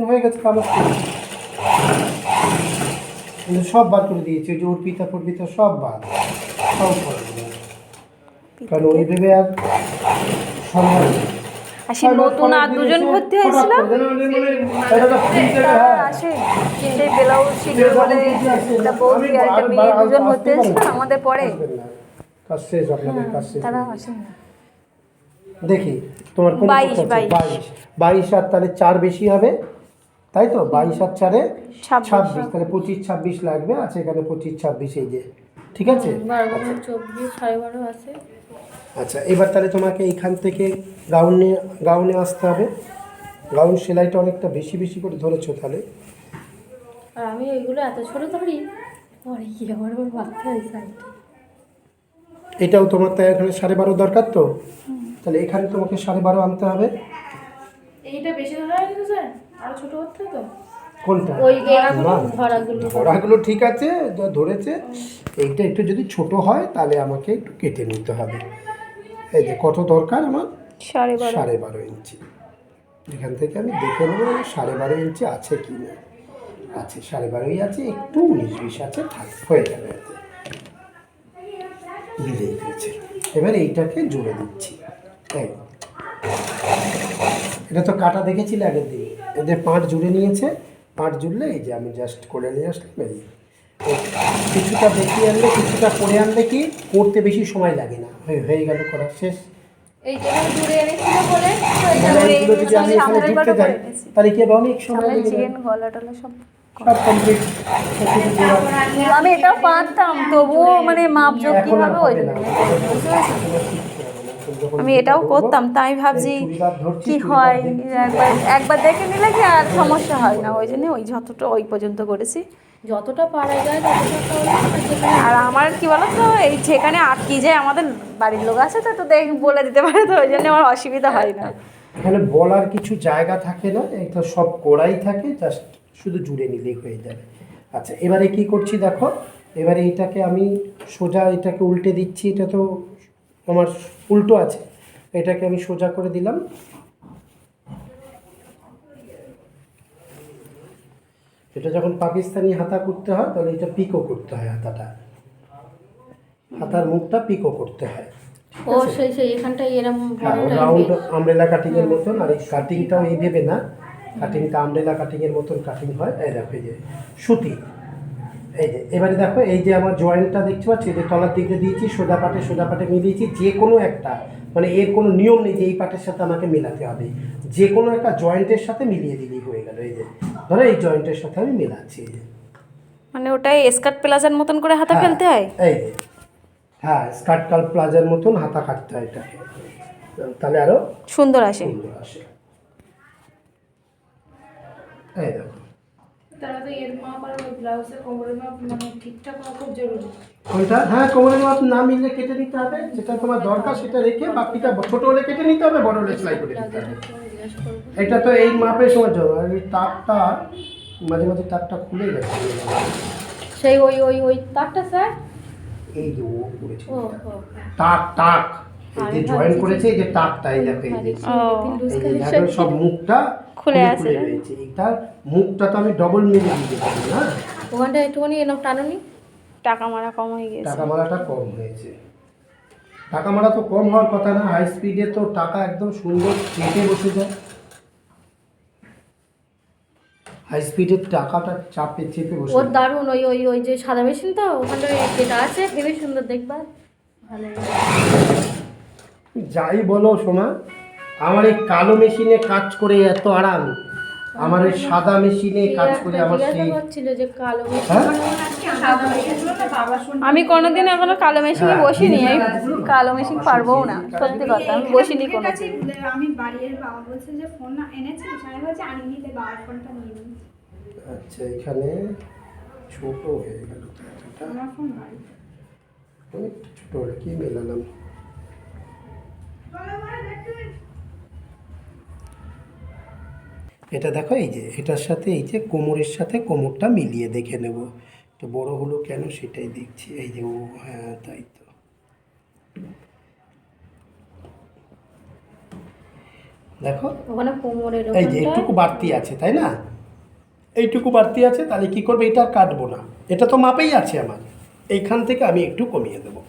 হয়ে গেছে কামাজ কিন্তু সব বার করে দিয়েছি, ওই যে অর্পিতা ফর্পিতা সব বার, সব করে দিলাম। কারণ ওই ভেবে আর সম্ভব নেই। আর সে নতুন আর দুজন ভর্তি হয়েছিল, আসে সেই ব্লাউজ শিখবে বলে একটা বৌদি আর একটা মেয়ে দুজন ভর্তি হয়েছিল আমাদের পরে, কাজ শেষ, আপনাদের কাজ শেষ। তারা আসে না। দেখি তোমার কোন 22, 22 আর তাহলে 4 বেশি হবে, তাই তো? 22 আর 4 26। 26, তাহলে 25-26 লাগবে। আছে এখানে 25-26, এই যে ঠিক আছে। 24, 12.5 আছে। আচ্ছা, এবার তাহলে তোমাকে এইখান থেকে গাউনে আসতে হবে। গাউন সেলাইটা অনেকটা বেশি বেশি করে ধরেছো তাহলে। আর আমি ওইগুলো এত ছোট ধরি, পরে কি আমার বাচ্চা হয়েছে। এটাও তোমার তাই এখানে 12.5 দরকার, তো তাহলে এখানে তোমাকে 12.5 আনতে হবে। এইটা বেশি ধরা হয়েছে স্যার, আরো ছোট করতে তো। কোনটা? ওই ধরাগুলো ঠিক আছে, যা ধরেছে। এইটা একটু যদি ছোট হয় তাহলে আমাকে একটু কেটে নিতে হবে। এই যে কত দরকার আমার, 12.5 ইঞ্চি। এখান থেকে আমি দেখে নেবো 12.5 ইঞ্চি আছে কি না। আছে, 12.5 আছে, একটু 19-20 আছে, হয়ে যাবে। দিলেই হয়েছে। এবার এইটাকে জুড়ে দিচ্ছি। এই এটা তো কাটা দেখেছিলে আগের দিন, এদের পাঁট জুড়ে নিয়েছে। পাঁট জুড়লে এই যে আমি জাস্ট করে নিয়ে আসলাম। এই কিছুটা দেখিয়ে আনলে, কিছুটা করে আনলে কি করতে বেশি সময় লাগে না, হয়ে গেল, করা শেষ। এই যে জুড়ে এনেছিল বলে এইগুলো যদি আমি এখানে জুড়তে যাই তাহলে কি হবে, অনেক সময় লেগে যাবে। গলা টলা সব কমপ্লিট। আমি এটাও পারতাম, তবুও মানে মাপ যোগ কি হবে ওই জন্য আমি এটাও করতাম। তাই ভাবছি কি হয়, একবার দেখে নিলে কি আর সমস্যা হয় না, ওই জন্য ওই যতটা ওই পর্যন্ত করেছি, যতটা পারা যায় ততটা। আর আমার কি বলো তো, এই যেখানে আটকে যায় আমাদের বাড়ির লোক আছে তো, তো বলে দিতে পারে, তো ওই জন্য আমার অসুবিধা হয় না। এখানে বলার কিছু জায়গা থাকে না, এটা সব করাই থাকে, জাস্ট শুধু জুড়ে নিলেই হয়ে যাবে। আচ্ছা, এবারে কি করছি দেখো। এবারে এইটাকে আমি সোজা, এটাকে উল্টে দিচ্ছি। এটা তো আমার উল্টো আছে, এটাকে আমি সোজা করে দিলাম। এটা যখন পাকিস্তানি হাতা করতে হয় তাহলে এটা পিকো করতে হয়, হাতার মুখটা পিকো করতে হয়। ও সেই এখানটায় এরকম রাউন্ড আমব্রেলা কাটিং এর মতন। আর এই কাটিংটাও এই ভেবে না, কাটিংটা আমব্রেলা কাটিং এর মতন কাটিং হয়। এই দেখো, এই যে সুতি, এই যে এবারে দেখো, এই যে আমার জয়েন্টটা দেখতে পাচ্ছি, এই যে তলার দিকে দিয়েছি, সোজা পাটে মিলিয়েছি। যে কোনো একটা, মানে এর কোনো নিয়ম নেই যে এই পাটের সাথে আমাকে মেলাতে হবে, যে কোনো একটা জয়েন্টের সাথে মিলিয়ে দিলেই হয়ে গেল। এই যে ধরো এই জয়েন্টের সাথে আমি মেলাচ্ছি, এই যে মানে ওটাই স্কার্ট প্লাজার মতন করে হাতা ফেলতে হয়। এই যে হ্যাঁ, স্কার্ট প্লাজার মতন হাতা কাটতে হয় এটাকে, তাহলে আরো সুন্দর আসে। এই দেখো, তারা তো এর মাপ আর ব্লাউজের কোমরের মাপ মানে ঠিকঠাক হওয়া খুব জরুরি। কোনটা? হ্যাঁ, কোমরের মাপ না মিললে কেটে নিতে হবে, যেটা তোমার দরকার সেটা রেখে বাকিটা ছোট হলে কেটে নিতে হবে, বড় হলে সেলাই করে নিতে হবে। এটা তো এই মাপের সময় জন্য, আর এই তারটা মাঝে মাঝে তারটা খুলে গেছে, সেই ওই ওই ওই তারটা স্যার, এই যে ও করেছে টাক এই যে জয়েন করেছে, এই যে টাকটা, এই দেখো, এই যে সব মুখটা খুলে রয়েছে। এইটার মুখটা তো আমি ডবল মিলে দিতে পারি না, ওখানটা একটুখানি এনে টানুনি, টাকা মারা কম হয়ে গেছে। টাকা মারাটা কম হয়েছে। টাকা মারা তো কম হওয়ার কথা না, হাই স্পিডে তো টাকা একদম সুন্দর চেপে বসে যায়। হাই স্পিডের টাকাটা চেপে বসে ওর দারুণ। ওই ওই ওই যে সাদা মেশিন তো, ওখানটা যেটা আছে হেবি সুন্দর দেখবা, ভালো। যাই বলো সোমা, আমার এই কালো মেশিনে কাজ করে এত আরাম, আমার ওই সাদা মেশিনে কাজ করে আমার সেই যে কালো আমি কোনোদিন এখনো কালো মেশিনে বসিনি, কালো মেশিন পারবোও না, সত্যি কথা আমি বসিনি কোনো। আমি বাড়ির বাবা বলছে যে ফোন এনেছি, আমি বলছি আনি নিতে, বাবার ফোনটা নিয়ে নিই। আচ্ছা, এখানে ছোট হয়ে গেল, আমার ফোন বাড়ি অনেকটা ছোট হলে কি মেলালাম। এটা দেখো, এই যে এটার সাথে এই যে কোমরের সাথে কোমরটা মিলিয়ে দেখে নেব, তো বড় হলো কেন সেটাই দেখছি। এই যে ও, হ্যাঁ তাই তো, দেখো ওখানে কোমরের এই যে একটু বাড়তি আছে, তাই না? এইটুকু বাড়তি আছে, তাহলে কি করবে, এটা আর কাটবো না, এটা তো মাপেই আছে আমার, এইখান থেকে আমি একটু কমিয়ে দেবো।